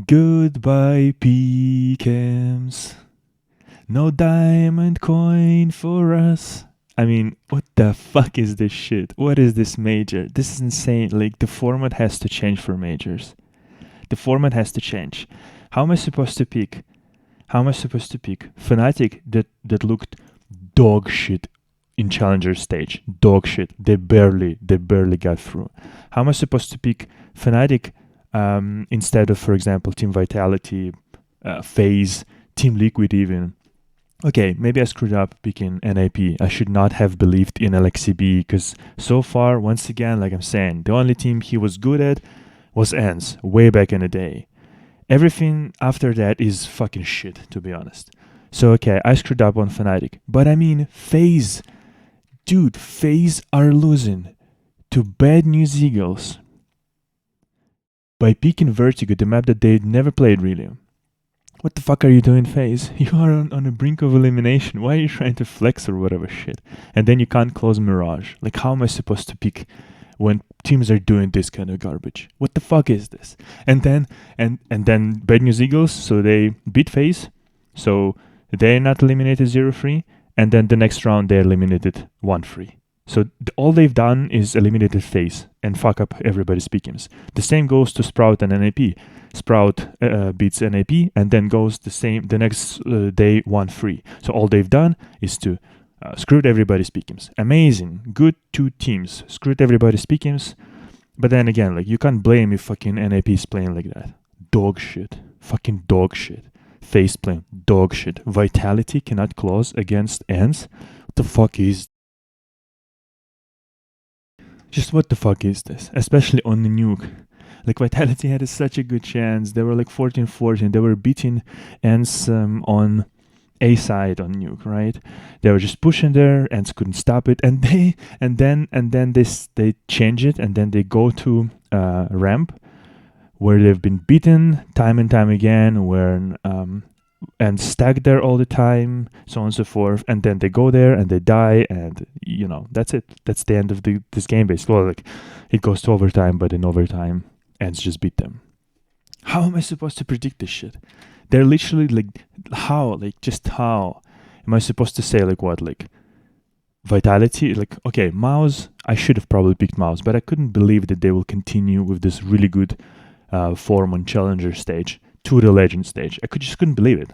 Goodbye, pickems. No diamond coin for us. I mean, what the fuck is this shit? What is this major? This is insane. Like, the format has to change for majors. The format has to change. How am I supposed to pick? How am I supposed to pick Fnatic that looked dog shit in challenger stage? Dog shit. They barely got through. How am I supposed to pick Fnatic instead of, for example, Team Vitality, FaZe, Team Liquid even? Okay, maybe I screwed up picking NAP. I should not have believed in LXCB because so far, once again, like I'm saying, the only team he was good at was ENCE way back in the day. Everything after that is fucking shit, to be honest. So, okay, I screwed up on Fnatic. But I mean, FaZe. Dude, FaZe are losing to Bad News Eagles by picking Vertigo, the map that they never played really. What the fuck are you doing, FaZe? You are on the brink of elimination. Why are you trying to flex or whatever shit? And then you can't close Mirage. Like, how am I supposed to pick when teams are doing this kind of garbage? What the fuck is this? And then Bad News Eagles, so they beat FaZe, so they're not eliminated 0-3, and then the next round they're eliminated 1-3. So all they've done is eliminated FaZe and fuck up everybody's pickems. The same goes to Sprout and NAP. Sprout beats NAP and then goes the next day 1-3. So all they've done is to screwed everybody's pickems. Amazing. Good two teams. Screwed everybody's pickems. But then again, like, you can't blame if fucking NAP is playing like that. Dog shit. Fucking dog shit. FaZe playing dog shit. Vitality cannot close against ENCE. What the fuck is... Just what the fuck is this? Especially on the nuke. Like, Vitality had such a good chance. They were like 14-14. They were beating ENCE on A side on nuke, right? They were just pushing there, ENCE couldn't stop it, and then they change it, and then they go to ramp, where they've been beaten time and time again, where and stack there all the time, so on and so forth, and then they go there and they die, and you know, that's it. That's the end of this game, basically. Well, like, it goes to overtime, but in overtime, ENCE just beat them. How am I supposed to predict this shit? They're literally like, how? Like, just how? Am I supposed to say, like, what? Like, Vitality? Like, okay, Mouse, I should have probably picked Mouse, but I couldn't believe that they will continue with this really good form on Challenger stage to the Legend stage. I just couldn't believe it.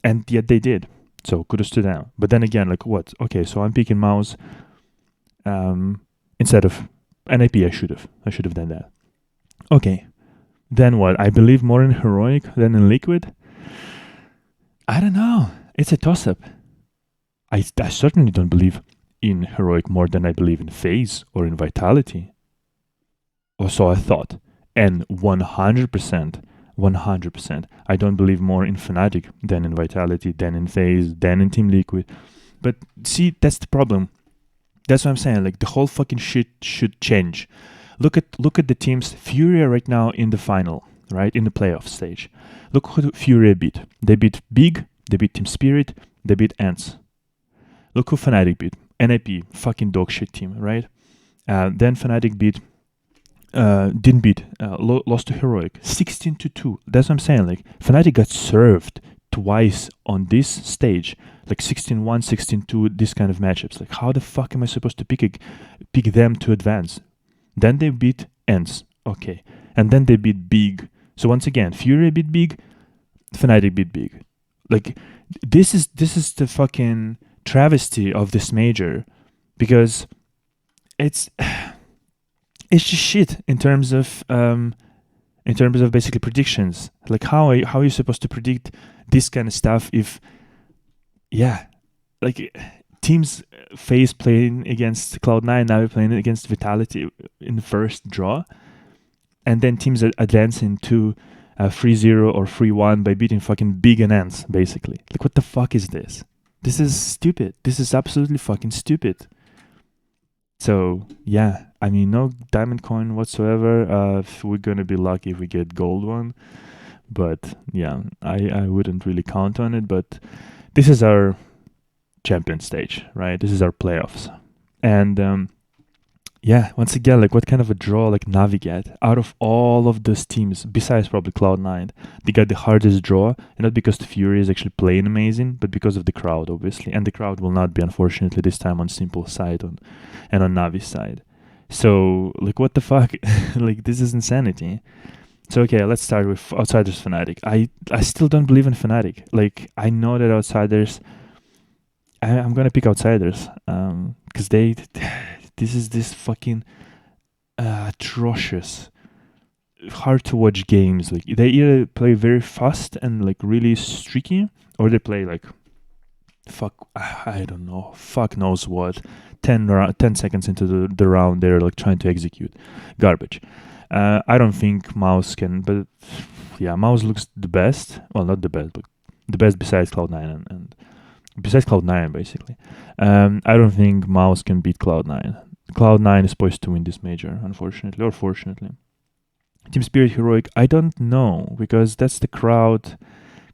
And yet they did. So kudos to them. But then again, like, what? Okay, so I'm picking Mouse instead of NAP. I should have done that. Okay. Then what? I believe more in Heroic than in Liquid? I don't know. It's a toss-up. I certainly don't believe in Heroic more than I believe in FaZe or in Vitality. Or so I thought. And 100%, I don't believe more in Fnatic than in Vitality, than in FaZe, than in Team Liquid. But see, that's the problem. That's what I'm saying. Like, the whole fucking shit should change. Look at the teams. Furia right now in the final, right? In the playoff stage. Look who Furia beat. They beat Big, they beat Team Spirit, they beat ENCE. Look who Fnatic beat. NAP, fucking dog shit team, right? Then Fnatic didn't beat, lost to Heroic, 16-2. That's what I'm saying. Like, Fnatic got served twice on this stage, like 16-1, 16-2, this kind of matchups. Like, how the fuck am I supposed to pick them to advance? Then they beat ENCE, okay, and then they beat Big. So once again, Fury beat Big, Fnatic beat Big. Like, this is the fucking travesty of this major, because it's just shit in terms of basically predictions. Like, how are you supposed to predict this kind of stuff if, yeah, like, teams FaZe playing against Cloud9, now you're playing against Vitality in the first draw, and then teams advancing to 3-0 or 3-1 by beating fucking Big and ENCE, basically. Like, what the fuck is this? This is stupid. This is absolutely fucking stupid. So, yeah, I mean, no diamond coin whatsoever. We're gonna be lucky if we get gold one. But, yeah, I wouldn't really count on it. But this is our champion stage, right? This is our playoffs. And yeah, once again, like what kind of a draw like Navi get out of all of those teams, besides probably Cloud9, they got the hardest draw, and not because the Fury is actually playing amazing, but because of the crowd, obviously. And the crowd will not be, unfortunately, this time on Simple side and on Navi's side. So, like, what the fuck? Like, this is insanity. So, okay, let's start with Outsiders Fnatic. I still don't believe in Fnatic. Like, I know that Outsiders. I'm gonna pick Outsiders. Because they. This is this fucking atrocious, hard to watch games. Like they either play very fast and like really streaky, or they play like fuck. I don't know. Fuck knows what. 10 seconds into the round, they're like trying to execute garbage. I don't think Mouse can, but yeah, Mouse looks the best. Well, not the best, but the best besides Cloud9 and besides Cloud9 basically. I don't think Mouse can beat Cloud9. Cloud9 is poised to win this major, unfortunately or fortunately. Team Spirit Heroic, I don't know because that's the crowd.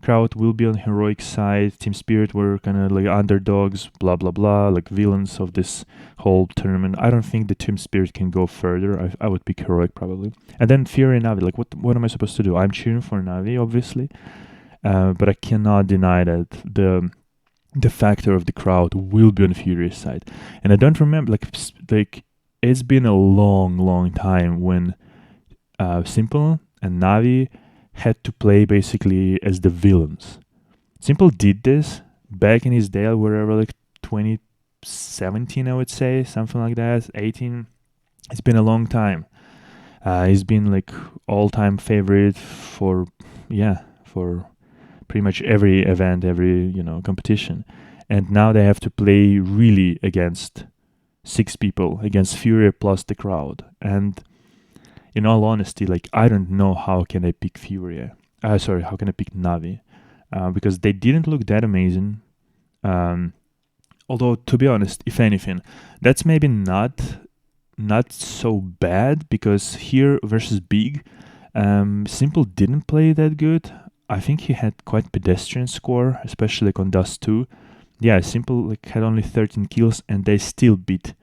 Crowd will be on Heroic side. Team Spirit were kind of like underdogs, blah blah blah, like villains of this whole tournament. I don't think the Team Spirit can go further. I would pick Heroic probably. And then Fury and Navi. Like what am I supposed to do? I'm cheering for Navi, obviously, but I cannot deny that the factor of the crowd will be on Fury's side. And I don't remember like it's been a long time when Simple and Navi had to play basically as the villains. Simple did this back in his day, wherever like 2017, I would say, something like that, 18. It's been a long time. He's been like all-time favorite for pretty much every event, every competition, and now they have to play really against 6 people, against Fury plus the crowd. And in all honesty, like I don't know how can I pick Fury. How can I pick Navi? Because they didn't look that amazing. Although to be honest, if anything, that's maybe not so bad because here versus Big, Simple didn't play that good. I think he had quite pedestrian score, especially like on Dust 2. Yeah, Simple like had only 13 kills and they still beat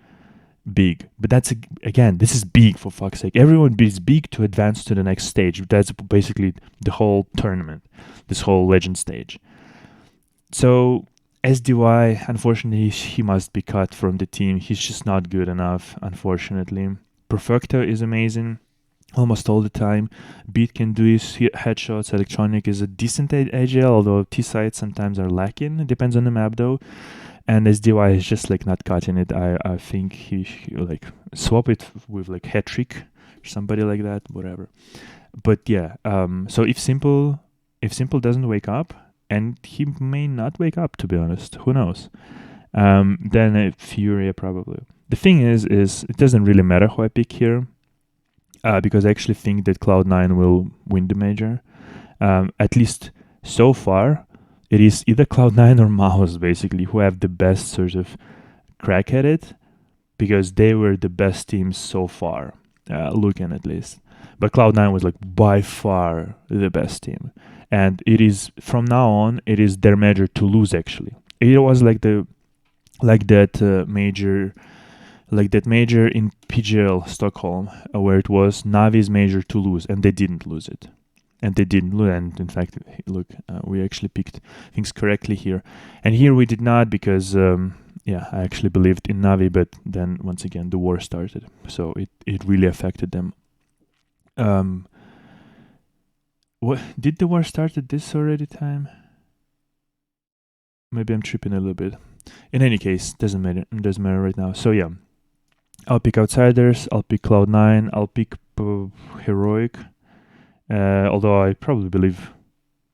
Big. But that's again, this is Big for fuck's sake. Everyone beats Big to advance to the next stage. That's basically the whole tournament, this whole legend stage. So SDY, unfortunately, he must be cut from the team. He's just not good enough, unfortunately. Perfecto is amazing almost all the time. Beat can do his headshots. Electronic is a decent AGL, although T-sides sometimes are lacking. It depends on the map though. And SDY is just like not cutting it. I think he like swap it with like Hat-Trick or somebody like that, whatever. But yeah, so if Simple doesn't wake up, and he may not wake up, to be honest, who knows? Then Furia probably. The thing is it doesn't really matter who I pick here, because I actually think that Cloud9 will win the major. At least so far, it is either Cloud9 or Mouse, basically, who have the best sort of crack at it, because they were the best teams so far, looking at least. But Cloud9 was like by far the best team. And it is, from now on, it is their major to lose, actually. It was like that major in PGL Stockholm, where it was Navi's major to lose, and they didn't lose it. And in fact, look, we actually picked things correctly here. And here we did not, because I actually believed in Navi, but then once again the war started, so it really affected them. What did the war start at this already time? Maybe I'm tripping a little bit. In any case, doesn't matter right now. So yeah, I'll pick Outsiders, I'll pick Cloud9, I'll pick Heroic. Although I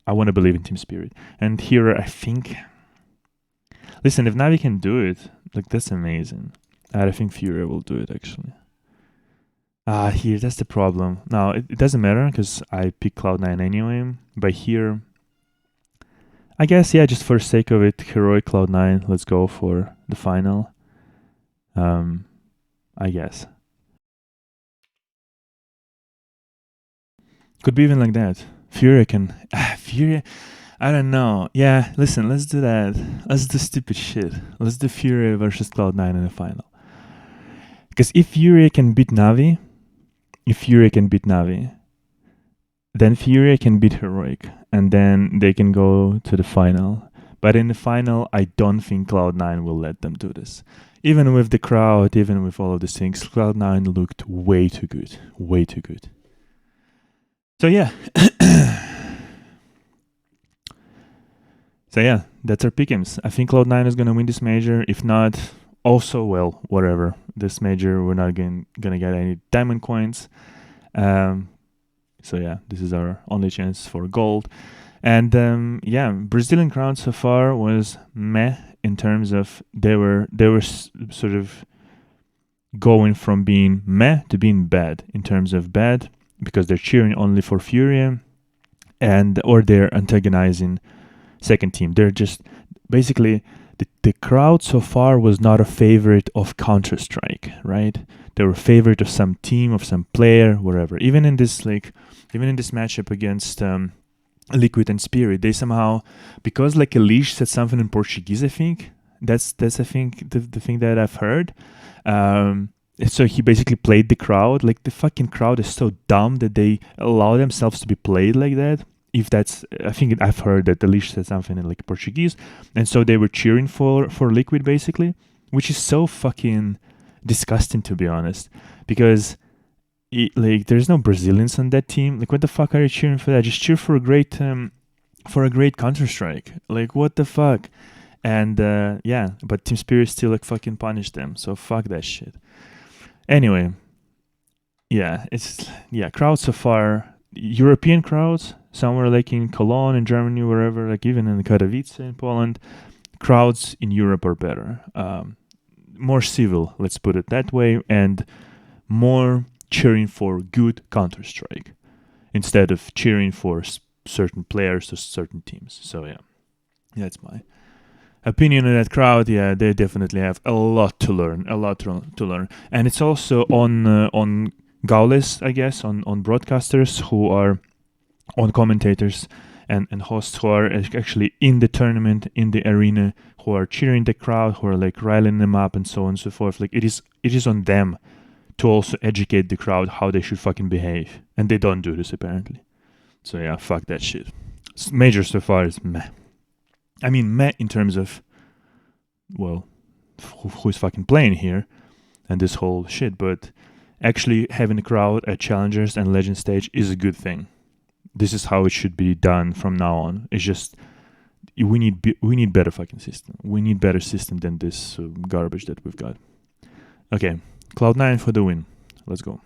want to believe in Team Spirit. And here I think, listen, if Navi can do it, like that's amazing. I think Fury will do it actually. Here, that's the problem. Now, it doesn't matter because I pick Cloud9 anyway. But here, I guess, yeah, just for sake of it, Heroic Cloud9, let's go for the final. I guess. Could be even like that. Fury can... Fury... I don't know. Yeah, listen, let's do that. Let's do stupid shit. Let's do Fury versus Cloud9 in the final. Because if Furia can beat Navi, then Furia can beat Heroic, and then they can go to the final. But in the final, I don't think Cloud9 will let them do this. Even with the crowd, even with all of these things, Cloud9 looked way too good. Way too good. So yeah. That's our pickems. I think Cloud9 is going to win this major. If not, also, well, whatever. This major, we're not going to get any diamond coins. So yeah, this is our only chance for gold. And Brazilian crowd so far was meh in terms of they were sort of going from being meh to being bad. In terms of bad, because they're cheering only for Furia, or they're antagonizing second team. They're just basically the crowd so far was not a favorite of Counter-Strike, right? They were a favorite of some team, of some player, whatever. Even in this matchup against Liquid and Spirit, they somehow, because like Elish said something in Portuguese, I think that's I think the thing that I've heard. So he basically played the crowd. Like, the fucking crowd is so dumb that they allow themselves to be played like that. If that's, I think I've heard that Elish said something in like Portuguese, and so they were cheering for Liquid basically, which is so fucking disgusting, to be honest, because there's no Brazilians on that team. Like, what the fuck are you cheering for that? Just cheer for a great Counter-Strike. Like, what the fuck? And but Team Spirit still like fucking punished them, so fuck that shit. Anyway, crowds so far, European crowds, somewhere like in Cologne in Germany, wherever, like even in Katowice in Poland, crowds in Europe are better. More civil, let's put it that way, and more cheering for good Counter-Strike instead of cheering for certain players or certain teams. So yeah, that's my opinion on that crowd. Yeah, they definitely have a lot to learn, and it's also on Gaules, I guess, on broadcasters who are on commentators and hosts who are actually in the tournament, in the arena, who are cheering the crowd, who are like riling them up and so on and so forth. Like, it is on them to also educate the crowd how they should fucking behave, and they don't do this apparently. So yeah, fuck that shit. Major so far is meh. I mean, meh in terms of, well, who's fucking playing here and this whole shit, but actually having a crowd at Challengers and Legend stage is a good thing. This is how it should be done from now on. It's just, we need better fucking system. We need better system than this garbage that we've got. Okay, Cloud9 for the win. Let's go.